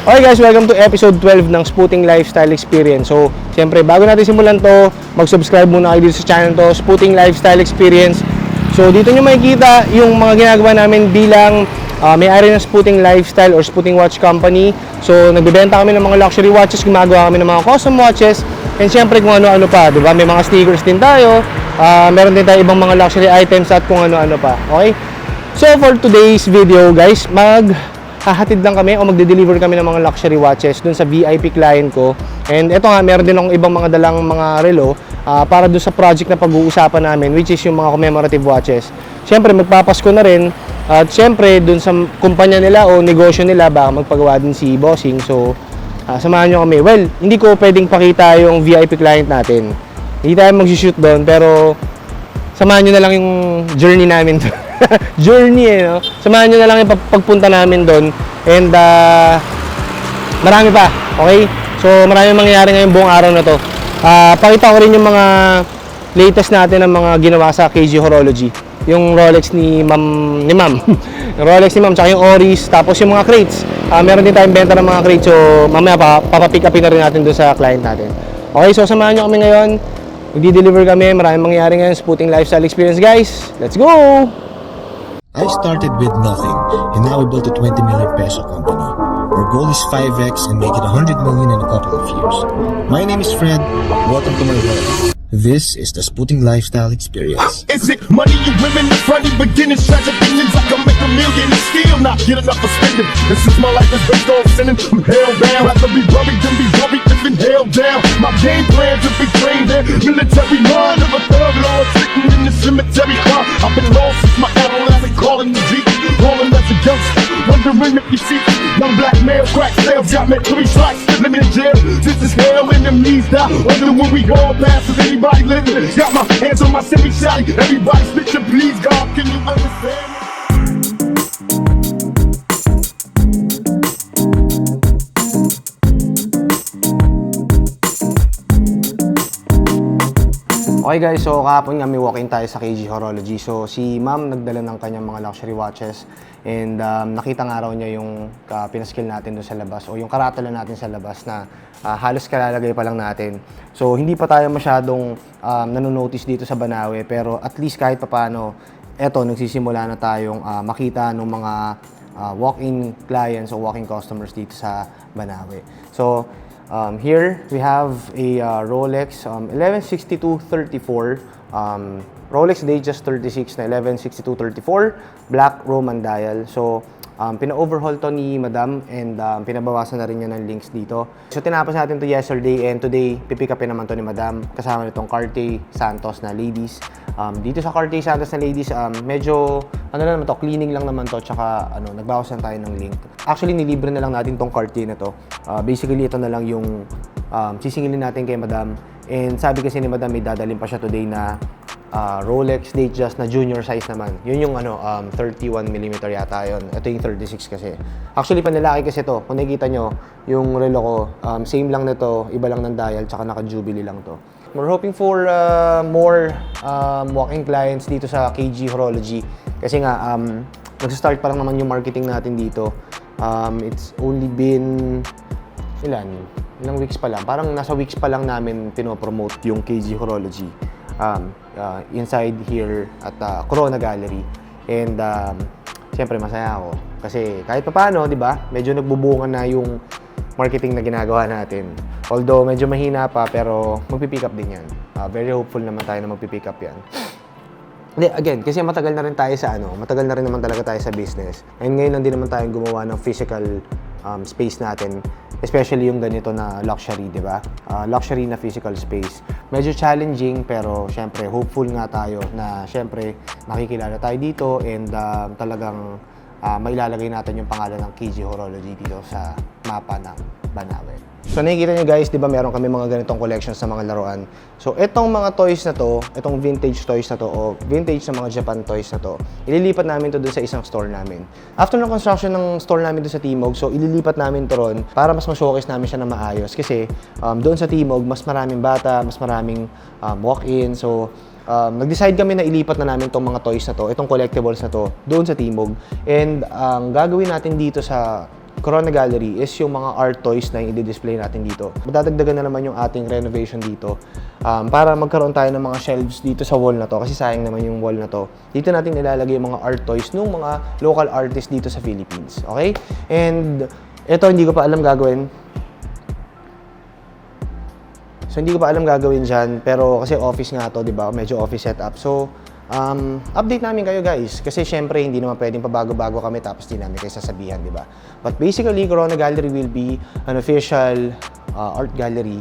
Okay guys, welcome to episode 12 ng Spooting Lifestyle Experience. So, siyempre, bago natin simulan to, mag-subscribe muna kayo dito sa channel to, Spooting Lifestyle Experience. So, dito nyo makikita yung mga ginagawa namin bilang may-ari ng Spooting Lifestyle or Spooting Watch Company. So, nagbebenta kami ng mga luxury watches, gumagawa kami ng mga custom watches, and siyempre kung ano-ano pa, di ba? May mga sneakers din tayo, meron din tayo ibang mga luxury items at kung ano-ano pa. Okay? So, for today's video guys, hahatid lang kami o magde-deliver kami ng mga luxury watches dun sa VIP client ko. And eto nga, meron din akong ibang mga dalang mga relo para dun sa project na pag-uusapan namin, which is yung mga commemorative watches. Siyempre, magpapasko na rin. At siyempre, dun sa kumpanya nila o negosyo nila, baka magpagawa din si Bossing. So, samahan nyo kami. Well, hindi ko pwedeng pakita yung VIP client natin. Hindi tayo mag-shoot doon, pero samahan nyo na lang yung journey namin doon. Journey no? Samahan nyo na lang yung pagpunta namin doon. And marami pa, okay? So marami mangyayari ngayong buong araw na to. Pakita ko rin yung mga latest natin ng mga ginawa sa KG Horology. Yung Rolex ni Ma'am yung Rolex ni Ma'am, tsaka yung Oris, tapos yung mga crates. Meron din tayong benta ng mga crates, so mamaya papapick upin na rin natin doon sa client natin. Okay, so samahan nyo kami ngayon. Magdi-deliver kami, maraming mangyayari ngayon. Spooting Lifestyle Experience guys. Let's go! I started with nothing, and now we built a 20 million peso company. Our goal is 5x and make it 100 million in a couple of years. My name is Fred. Welcome to my world. This is the Spooting Lifestyle Experience. Is it money you women in front of beginnings, tragic opinions? I can make a million and still not get enough for spending. This is my life is based on sinning. I'm held down, rather be buried than be worried, living held down. My game plan to be trained in military mind of a thug lord sitting in the cemetery. I've been lost since my adolescent, calling the Jeep, rolling as a youngster, wondering if you see young black male crack sales got me 3 strikes, living in jail. This is hell and them knees down. Wondering when we all pass, is anybody living? Got my hands on my semi-shotty. Everybody spit your please, God, can you understand? Okay guys, so kahapon nga may walk-in tayo sa KG Horology. So si Ma'am nagdala ng kanyang mga luxury watches and nakita nga raw niya yung pinaskill natin doon sa labas o yung karatala natin sa labas na halos kalalagay pa lang natin. So hindi pa tayo masyadong nanonotice dito sa Banawe, pero at least kahit papaano, eto nagsisimula na tayong makita ng mga walk-in clients o walk-in customers dito sa Banawe. So here we have a Rolex 116234, Rolex Datejust 36 na 116234, black Roman dial. So pina-overhaul to ni Madam and pinabawasan na rin niya ng links dito. So tinapos natin to yesterday and today pipick upin naman to ni Madam kasama nitong Cartier Santos na ladies. Dito sa Cartier Santos na ladies, medyo ano lang naman to, cleaning lang naman to, tsaka nagbawas lang tayo ng link. Actually nilibre na lang natin tong Cartier na to. Basically ito na lang yung sisingilin natin kay Madam, and sabi kasi ni Madam may dadalhin pa siya today na Rolex Datejust na junior size naman. Yun yung 31mm yata yun. Ito yung 36 kasi. Actually, panlalaki kasi to. Kung nakikita nyo, yung relo ko, same lang na to, iba lang ng dial, tsaka naka-jubilee lang to. We're hoping for more walk-in clients dito sa KG Horology. Kasi nga, nag-start pa lang naman yung marketing natin dito. It's only been, ilang weeks pa lang. Parang nasa weeks pa lang namin pinopromote yung KG Horology. Inside here at Corona Gallery. And siyempre masaya ako kasi kahit papaano, 'di ba? Medyo nagbubunga na yung marketing na ginagawa natin. Although medyo mahina pa, pero magpi-pick up din 'yan. Very hopeful naman tayo na magpi-pick up 'yan. Again, kasi matagal na rin tayo sa matagal na rin naman talaga tayo sa business. And ngayon lang din naman tayo gumawa ng physical space natin. Especially yung ganito na luxury, di ba? Luxury na physical space. Medyo challenging, pero syempre hopeful nga tayo na syempre makikilala tayo dito and talagang mailalagay natin yung pangalan ng KG Horology dito sa mapa ng Banawe. So nakikita nyo guys, di ba meron kami mga ganitong collections sa mga laruan. So itong mga toys na to, itong vintage toys na to o vintage na mga Japan toys na to, ililipat namin to dun sa isang store namin. After ng construction ng store namin dun sa Timog, so ililipat namin to ron para mas ma-showcase namin siya na maayos. Kasi doon sa Timog, mas maraming bata, mas maraming walk-in. So nag-decide kami na ilipat na namin itong mga toys na to, itong collectibles na to, doon sa Timog. And ang gagawin natin dito sa Corona Gallery is yung mga art toys na yung i-display natin dito. Madadagdagan na naman yung ating renovation dito para magkaroon tayo ng mga shelves dito sa wall na to kasi sayang naman yung wall na to. Dito natin nilalagay yung mga art toys ng mga local artists dito sa Philippines. Okay? And ito hindi ko pa alam gagawin. So hindi ko pa alam gagawin dyan pero kasi office nga to, di ba? Medyo office setup. So update namin kayo guys kasi syempre hindi naman pwedeng pabago-bago kami tapos di namin kayo sasabihan, di ba? But basically, Corona Gallery will be an official art gallery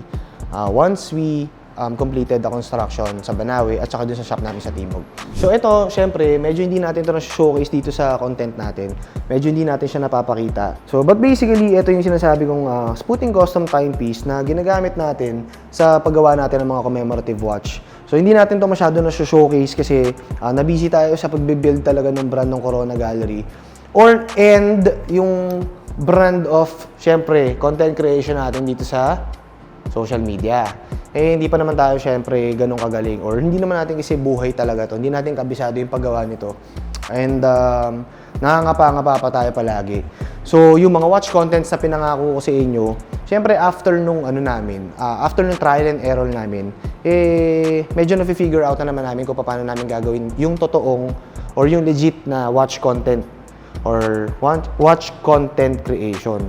once we completed the construction sa Banawe at saka dun sa shop namin sa Timog. So ito, syempre, medyo hindi natin ito na-showcase dito sa content natin. Medyo hindi natin siya napapakita. So, but basically, ito yung sinasabi kong Sputing custom timepiece na ginagamit natin sa paggawa natin ng mga commemorative watch. So, hindi natin ito masyado na-showcase kasi na-busy tayo sa pagbibuild talaga ng brand ng Corona Gallery. And yung brand of, syempre, content creation natin dito sa social media. Eh, hindi pa naman tayo syempre ganun kagaling or hindi naman natin kasi buhay talaga to. Hindi natin kabisado yung paggawa nito. And nangangapa-ngapa pa tayo palagi. So, yung mga watch contents na pinangako ko sa inyo, syempre after nung after nung trial and error namin, medyo na-figure out na naman namin kung paano namin gagawin yung totoong or yung legit na watch content or watch content creation.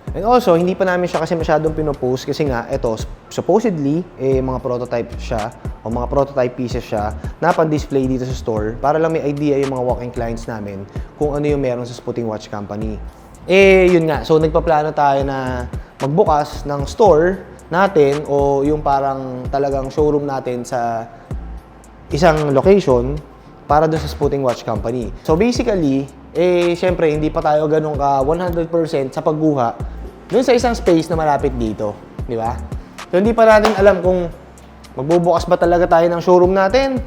And also, hindi pa namin siya kasi masyadong pinopost kasi nga, ito, supposedly, mga prototype siya o mga prototype pieces siya na pan-display dito sa store para lang may idea yung mga walk-in clients namin kung ano yung meron sa Sputing Watch Company. Yun nga. So, nagpaplano tayo na magbukas ng store natin o yung parang talagang showroom natin sa isang location para doon sa Sputing Watch Company. So, basically, syempre, hindi pa tayo ganun ka 100% sa pagguha doon sa isang space na malapit dito, di ba? So, hindi pa natin alam kung magbubukas ba talaga tayo ng showroom natin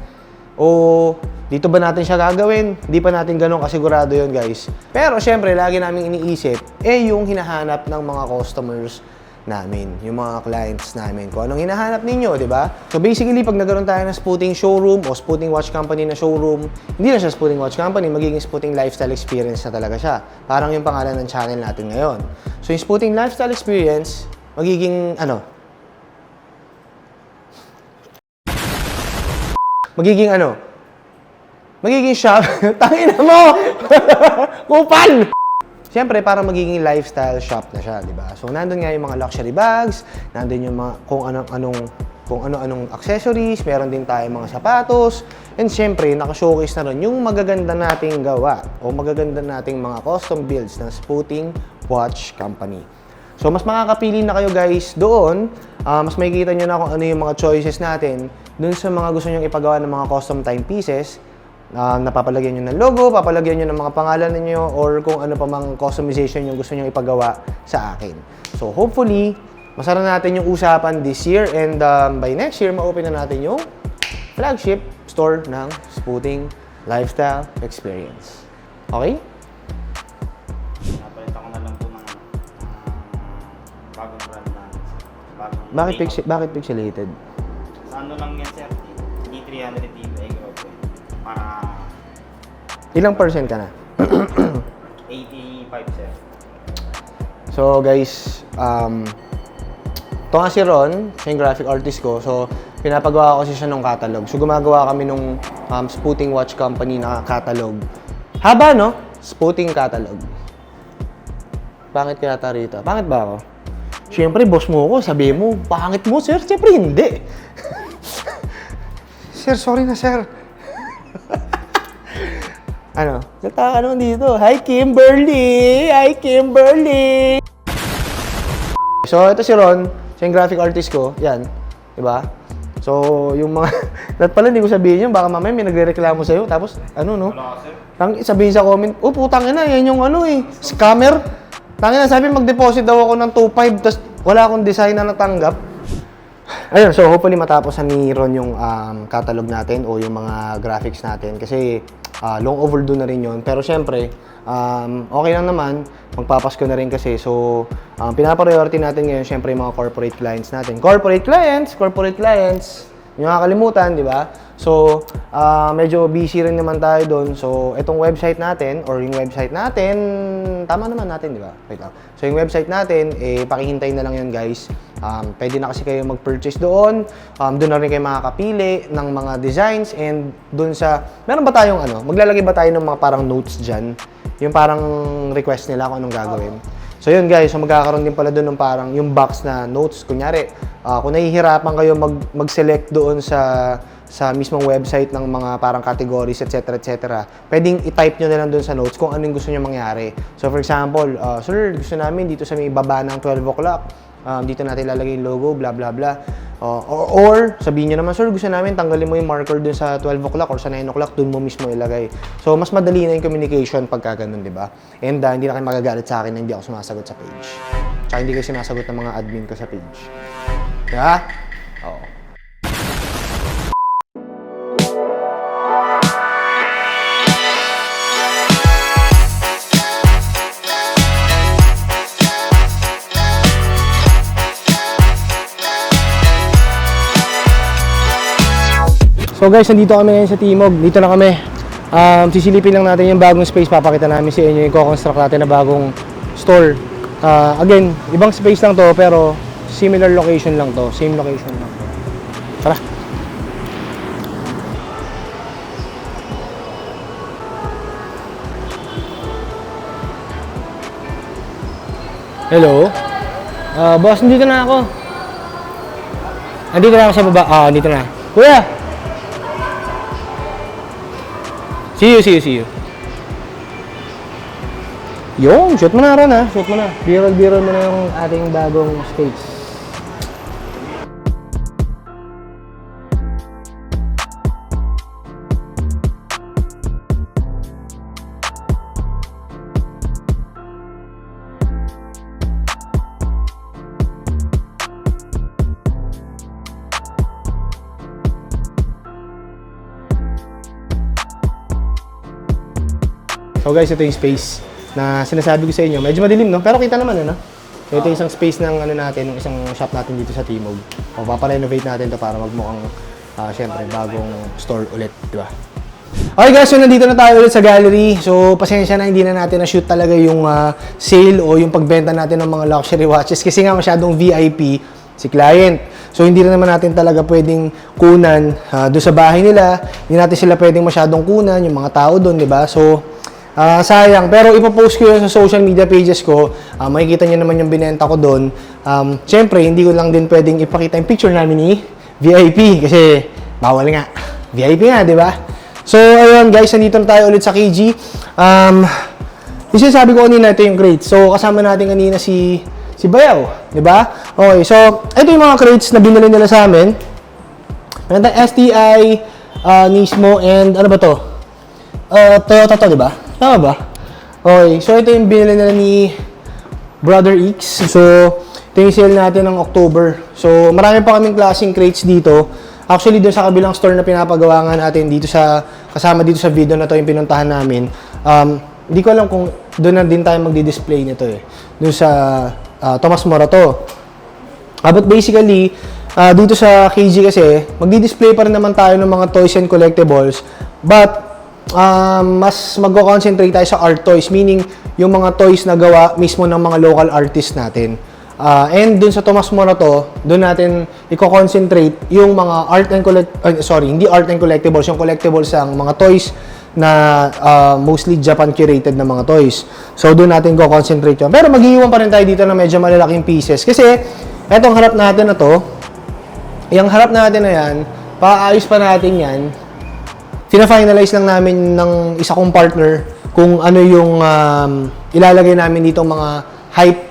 o dito ba natin siya gagawin. Hindi pa natin ganun kasigurado yun, guys. Pero, syempre, lagi namin iniisip, yung hinahanap ng mga customers namin, yung mga clients namin, kung anong hinahanap ninyo, di ba? So basically, pag nagkaroon tayo ng Sputing showroom o Sputing Watch Company na showroom, hindi na siya Sputing Watch Company, magiging Sputing Lifestyle Experience na talaga siya. Parang yung pangalan ng channel natin ngayon. So yung Sputing Lifestyle Experience, magiging magiging shop. Tangina mo! Kupal! Siyempre, para magiging lifestyle shop na siya, di ba? So, nandun nga yung mga luxury bags, nandun yung mga kung ano-anong accessories, meron din tayong mga sapatos, and siyempre, naka-showcase na rin yung magaganda nating gawa o magaganda nating mga custom builds ng Sputing Watch Company. So, mas makakapili na kayo guys doon, mas makikita nyo na kung ano yung mga choices natin dun sa mga gusto nyong ipagawa ng mga custom timepieces. Napapalagyan nyo ng logo, papalagyan nyo ng mga pangalan ninyo, or kung ano pa mang customization yung gusto nyo ipagawa sa akin. So, hopefully, masara natin yung usapan this year and by next year, ma-open na natin yung flagship store ng Sputing Lifestyle Experience. Okay? Napalitan ko na lang po ng bagong brand na bagong Bakit pixelated? Sa ano lang yan, sir? D300 DPI Group. Para Ilang percent ka na? 85, sir. So guys, ito nga si Ron, siya yung graphic artist ko. So, pinapagawa ko kasi siya ng catalog. So, gumagawa kami nung Sputing Watch Company na catalog. Haba, no? Sputing catalog. Pangit kaya tarita? Pangit ba ako? Siyempre, boss mo ako. Sabihin mo, pangit mo, sir. Siyempre, hindi. Sir, sorry na, sir. Nagtaka naman dito. Hi, Kimberly! Hi, Kimberly! So, ito si Ron. Siya yung graphic artist ko. Yan. Diba? So, yung mga... Lahat pala, hindi ko sabihin yun. Baka mamaya may nagre-reklamo sa'yo. Tapos, no? Wala ka, sir. Sabihin sa comment, putang ina, yan yung scammer. Tangina, sabi mag-deposit daw ako ng 2.5, tapos wala akong design na natanggap. Ayun, so hopefully matapos na ni Ron yung catalog natin o yung mga graphics natin kasi long overdue na rin yun. Pero syempre, okay lang naman, magpapasko na rin kasi. So, pinapriority natin ngayon syempre yung mga corporate clients natin. Corporate clients, Yung nakakalimutan, di ba? So, medyo busy rin naman tayo doon. So, itong website natin, or yung website natin, tama naman natin, di ba? Wait lang. So, yung website natin, pakihintay na lang yun, guys. Pwede na kasi kayo mag-purchase doon. Doon na rin kayo makakapili ng mga designs and doon sa... Meron ba tayong maglalagay ba tayo ng mga parang notes dyan? Yung parang request nila kung anong gagawin. So yun guys, so magkakaroon din pala doon ng parang yung box na notes. Kunyari, kung nahihirapan kayo mag-select doon sa mismong website ng mga parang categories, etc. Pwedeng i-type nyo na lang doon sa notes kung anong gusto nyo mangyari. So for example, sir, gusto namin dito sa may baba ng 12 o'clock, dito natin lalagay yung logo, blah blah blah. Or sabihin nyo naman, sir, gusto namin tanggalin mo yung marker dun sa 12 o'clock or sa 9 o'clock, dun mo mismo ilagay. So, mas madali na yung communication pagka ganun, di ba? And hindi na kayo magagalit sa akin na hindi ako sumasagot sa page. Tsaka hindi kayo sinasagot ng mga admin ko sa page. Diba? Oo. So guys, nandito kami ngayon sa Timog. Dito na kami. Sisilipin lang natin yung bagong space. Papakita namin sa inyo yung i-construct natin na bagong store. Again, ibang space lang to pero similar location lang to. Same location lang to. Tara! Hello? Boss, nandito na ako. Nandito na ako sa baba. Nandito na. Kuya! See you. Yung, shoot mo na rin ha. Shoot mo na. Biro mo na yung ating bagong space. So guys, ito yung space na sinasabi ko sa inyo. Medyo madilim, no? Pero kita naman, ano? So ito yung isang space ng natin, ng isang shop natin dito sa Timog. O paparenovate natin to para magmukhang, syempre, bagong store ulit, di ba? Okay guys, so nandito na tayo ulit sa gallery. So pasensya na, hindi na natin na-shoot talaga yung sale o yung pagbenta natin ng mga luxury watches kasi nga masyadong VIP si client. So hindi na naman natin talaga pwedeng kunan doon sa bahay nila. Hindi natin sila pwedeng masyadong kunan, yung mga tao doon, di ba? So sayang, pero ipopost ko yun sa social media pages ko. Makikita nyo naman yung binenta ko doon. Siyempre, hindi ko lang din pwedeng ipakita yung picture namin ni VIP kasi bawal nga. VIP nga, di ba? So, ayun guys, nandito na tayo ulit sa KG. Yung sinasabi ko kanina, ito yung crate. So, kasama natin kanina si Bayaw, di ba? Okay, so, ito yung mga crates na binili nila sa amin. Meron tayong STI, Nismo, and ano ba to? Toyota to, di ba? Tama ba? Okay, so ito yung binili nila ni Brother X. So, ito yung sale natin ng October. So, marami pa kaming klaseng crates dito. Actually, doon sa kabilang store na pinapagawa nga natin dito kasama dito sa video na to yung pinuntahan namin. Hindi ko alam kung doon na din tayo magdi-display nito eh. Doon sa Tomas Morato. But basically, dito sa KG kasi, magdi-display pa rin naman tayo ng mga toys and collectibles. But, mas mag-concentrate tayo sa art toys, meaning yung mga toys na gawa mismo ng mga local artists natin. And dun sa Tomas Morato, dun natin i-concentrate yung mga hindi art and collectibles, yung collectibles ang mga toys na mostly Japan curated na mga toys. So dun natin i-concentrate yun. Pero mag-iiwan pa rin tayo dito ng medyo malalaking pieces. Kasi etong harap natin na to, yung harap natin na yan, paayos pa natin yan. Fina-finalize lang namin ng isa kong partner kung ano yung ilalagay namin dito mga hype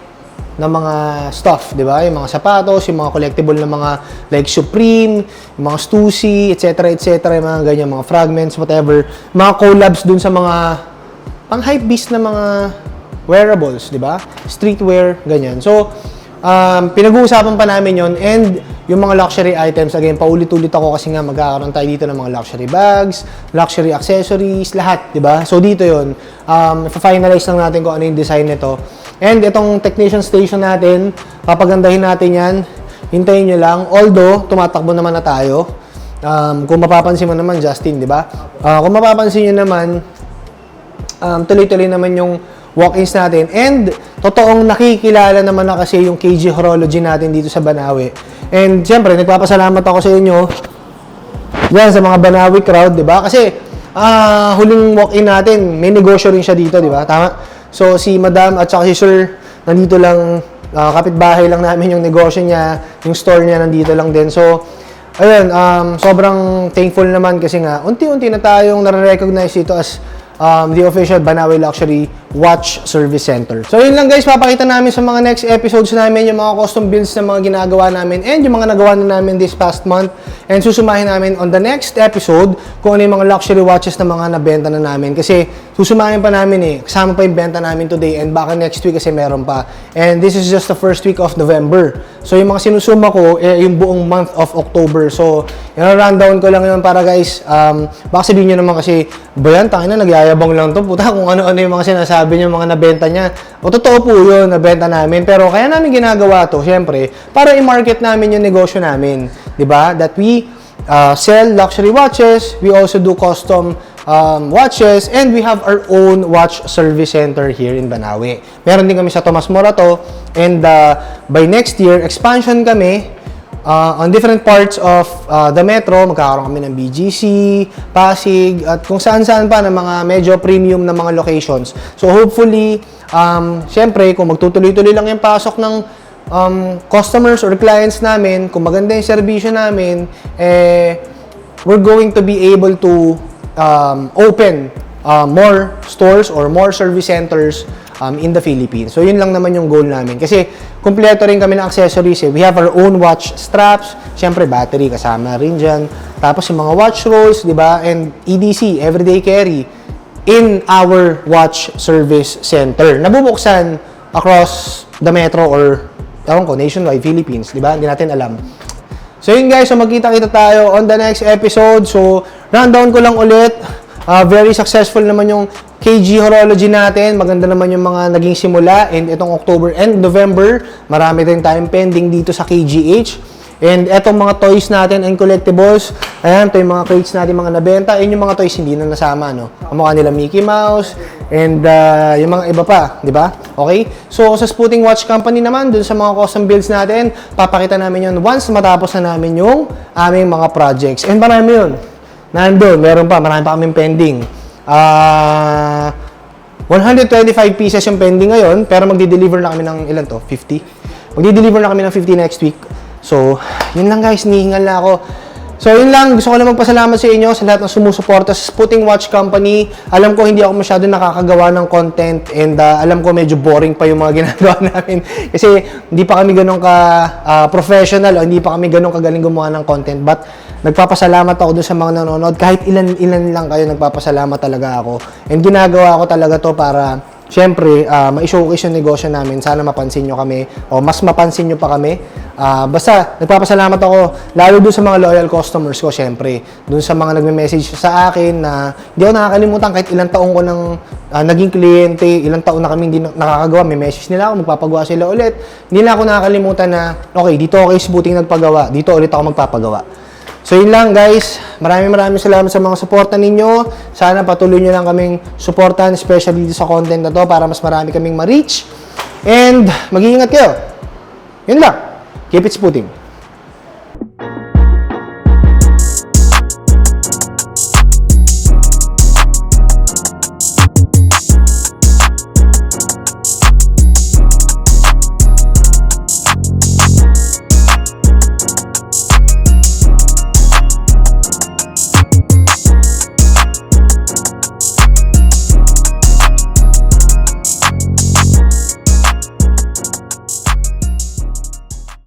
na mga stuff, di ba? Yung mga sapatos, yung mga collectible na mga like Supreme, yung mga Stussy, etc., yung mga ganyan, mga fragments, whatever. Mga collabs dun sa mga pang-hype beast na mga wearables, di ba? Streetwear, ganyan. So, pinag-uusapan pa namin yon and yung mga luxury items, again, paulit-ulit ako kasi nga magkakaroon tayo dito ng mga luxury bags, luxury accessories, lahat, di ba? So, dito yon finalize lang natin kung ano yung design nito. And itong technician station natin, papagandahin natin yan. Hintayin nyo lang. Although, tumatakbo naman na tayo. kung mapapansin mo naman, Justin, di ba? Kung mapapansin nyo naman, tuloy-tuloy naman yung walk-ins natin. And totoong nakikilala naman na kasi yung KG Horology natin dito sa Banawe. And siyempre, nagpapasalamat ako sa inyo yan sa mga Banawe crowd, di ba? Kasi huling walk-in natin, may negosyo rin siya dito, di ba? Tama? So, si Madam at saka si Sir, nandito lang, kapitbahay lang namin yung negosyo niya, yung store niya nandito lang din. So, ayun, sobrang thankful naman kasi nga, unti-unti na tayong nare-recognize ito as the official Banawe Luxury Watch Service Center. So yun lang guys, papakita namin sa mga next episodes namin yung mga custom builds na mga ginagawa namin and yung mga nagawa na namin this past month. And susumahin namin on the next episode kung ano yung mga luxury watches na mga nabenta na namin. Kasi susumahin pa namin kasama pa yung benta namin today and baka next week kasi meron pa. And this is just the first week of November. So yung mga sinusuma ko, yung buong month of October. So yung rundown ko lang yun para guys, baka sabihin nyo naman kasi, bayan, tangina, nagyayabang lang to. Puta, kung ano-ano yung mga sinasabi nyo, mga nabenta niya. O totoo po yun, nabenta namin. Pero kaya namin ginagawa to, syempre, para i-market namin yung negosyo namin. Diba? That we sell luxury watches, we also do custom watches, and we have our own watch service center here in Banawe. Meron din kami sa Tomas Morato, and by next year, expansion kami on different parts of the metro. Magkakaroon kami ng BGC, Pasig, at kung saan-saan pa ng mga medyo premium na mga locations. So hopefully, syempre, kung magtutuloy-tuloy lang yung pasok ng customers or clients namin, kung maganda yung servisyo namin, we're going to be able to open more stores or more service centers in the Philippines. So, yun lang naman yung goal namin. Kasi, kumpleto rin kami ng accessories. We have our own watch straps. Siyempre, battery kasama rin dyan. Tapos, yung mga watch rolls, di ba? And EDC, everyday carry, in our watch service center. Nabubuksan across the metro or, ewan ko, nationwide, Philippines. Di ba? Hindi natin alam. So, yun guys. So, magkita-kita tayo on the next episode. So, rundown ko lang ulit. Very successful naman yung KG Horology natin. Maganda naman yung mga naging simula. And itong October and November, marami din tayong pending dito sa KGH. And etong mga toys natin and collectibles, ayan, ito yung mga crates natin, mga nabenta. Yun yung mga toys hindi na nasama, no? Ang mukha nila Mickey Mouse and yung mga iba pa, di ba? Okay? So, sa Spooting Watch Company naman, dun sa mga custom builds natin, papakita namin yun once matapos na namin yung aming mga projects. And marami yun. Nandun, meron pa, marami pa kaming pending. 125 pieces yung pending ngayon, pero magdi-deliver na kami ng ilan to? 50? Magdi-deliver na kami ng 50 next week. So, yun lang guys, nihingal na ako. So, yun lang. Gusto ko lang magpasalamat sa inyo sa lahat ng sumusuporta sa Spooting Watch Company. Alam ko hindi ako masyado nakakagawa ng content and alam ko medyo boring pa yung mga ginagawa namin. Kasi hindi pa kami ganun ka-professional o hindi pa kami ganun kagaling gumawa ng content. But nagpapasalamat ako dun sa mga nanonood. Kahit ilan lang kayo, nagpapasalamat talaga ako. And ginagawa ko talaga to para siyempre, ma-showcase yung negosyo namin. Sana mapansin nyo kami o mas mapansin nyo pa kami. Basta, nagpapasalamat ako lalo dun sa mga loyal customers ko, siyempre. Dun sa mga nagme-message sa akin na hindi ako nakakalimutan kahit ilang taong ko nang naging kliyente, ilang taon na kami hindi nakakagawa. May message nila ako, magpapagawa sila ulit. Hindi na ako nakakalimutan na, okay, dito ako kay Spooting nagpagawa. Dito ulit ako magpapagawa. So yun lang guys, maraming salamat sa mga suporta ninyo. Sana patuloy nyo lang kaming suportan, especially dito sa content na to para mas marami kaming ma-reach. And mag-iingat kayo. Yun lang. Keep it spooting.